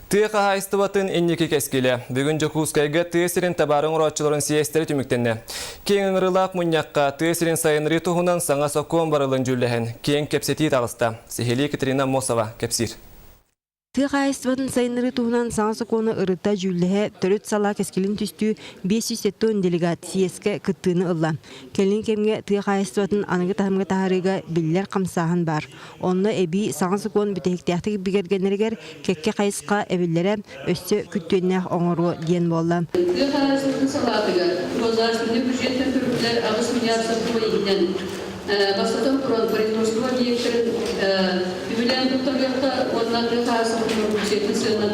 Тыға хайстыбатын эннеки кескеле. Бүгін Жокускайга тыесерин табарын уратчыларын сиестері түміктенне. Кең ыңырылақ мұньяққа тыесерин сайын ритуғынан саңа сокуан барылын жүлләхін. Кең кепсети тағыста. Сехели Катерина Мосова кепсир. Тыға айыстыбатын сайыныры туғынан саңсы коны ырыта жүлдіғе түріт сала кескелін түстүү 507 делегат сиеске кыттыны ылла. Келін кемге тыға айыстыбатын анығы тахымға тахарыға білілер қамсағын бар. Онны әбі саңсы кон бүтәхіктіяқтығы бігергенергер кекке қайысқа әбілері өсті күттуеннәқ оңыру ден болла. Тыға айыстыбатын салатыға государственный бюджеттен түріктер ағыз миллиард сатуы Бастатан туран производство объекттарын юбилейный туттарыqta onların hasılını yükseltmesinin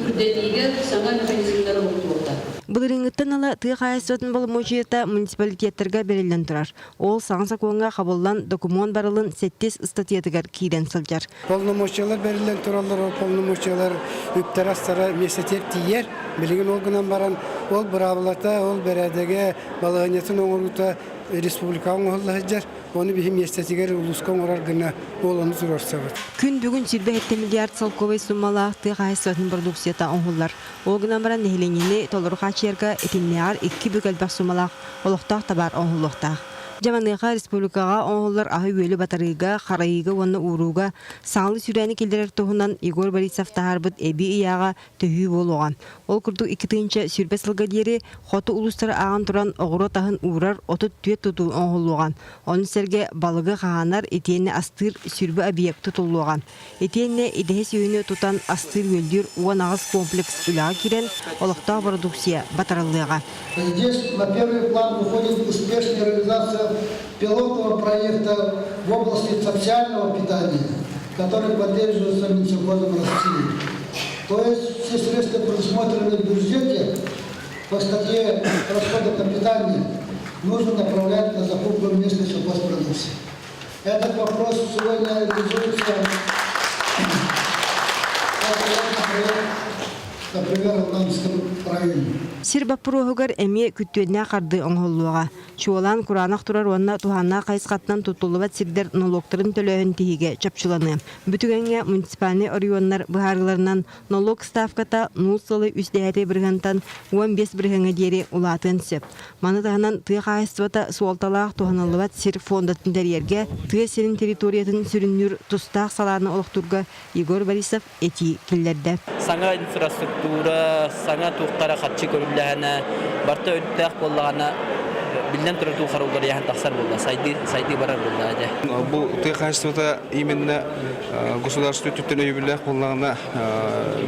ürdeniğe sana mekanismleri oldu. Бұлырыңыттан ала тыға айыстыбатын бұл мөжиета муниципалитеттерге берілден тұрар. Ол саңса коңға қабылдан документ барылын 7 статьятыгар кейден сылжар. Полномочиялар берілден тұралар, ол полномочиялар үптерастары месетер тиер. Білген олғынан баран, ол бұрабылата, ол бәрәдеге балағанетін оңырута республиканың оғылы Оны бихим естетигер улускан орар гына оланы зурарсабыт. Күн бүгін 27 миллиард салковый суммалақ тыға айыстыбатын продукцията оңғылар. Оғынан баран нехеленені толырға черга этиннеғар 2 бүкәлбәк суммалақ олықтақ табар оңғылықтақ. Жаманыға республикаға оңғылар ағы өлі батарыға, қарайыға, оны ұруға, саңлы сүрәні келдерер тұғынан Игор Борисов тағарбыт әбі ұяға түйі болуған. Ол күрді 2-тінші сүрбе сылға дері қоты ұлыстары ағын тұран оғыры тағын ұрар отыт түйет тұту оңғылуған. Оның сәрге балығы қағанар етені астыр сүрбе объект тұтылуған. Етені едеге сүйіні тұтан астыр өлдер уан ағыз комплекс ұлаға керен олықта продукция батарылыға. Здесь на первый план выходит успешная реализация пилотного проекта в области социального питания, который поддерживается Минсельхозом России. То есть все средства, предусмотренные в бюджете по статье расходов на питание, нужно направлять на закупку местной сельхозпродукции. Этот вопрос сегодня реализуется, например, в Намском районе. Сирбап пұрығығар әме күттуедіне қарды оңғылуға. Чуалан құранақ тұрар онына туғанна қайысқаттан тұтылыват сирдер налогтарын төлөйін тегеге чапчыланы. Бүтігенге муниципальный орионлар бұхарыларынан налог ставката нұлсылы үстәйәті біргантан 15 біргенге дері ұлатын сөп. Маны тағынан тыға қайыстывата суалталақ туғаналыват сир фондатын дәрерге тыға сирин территориятын сүріннүр тұстақ саланы олықтырға Игор Борисов әти келдерді. Саңа инфраструктура, саңа туқтара қатшы көрілдәғана, барта өттәқ болағана билден тұрыту қарулар яғын тақсар болды, сайды барар болды. Бұл тыға қайыстывата именно государство түттен өйбіләқ болағана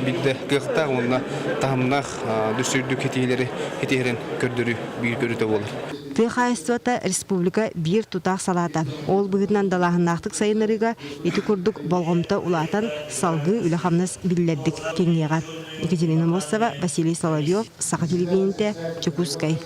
білді қиқтақ, онына тағымнақ дүсірді кетеерін көрдірі бір көріті болар. Тыға айыстывата республика бір тұтақ салата. Ол бұғытынан далағынақтық сайынырыға еті күрдік болғымта ұлатан салғы үліқамнас білдердік кеңеға. Екатерина Мосова, Василий Соловьев, Сақа телевидениеде, Жокускай.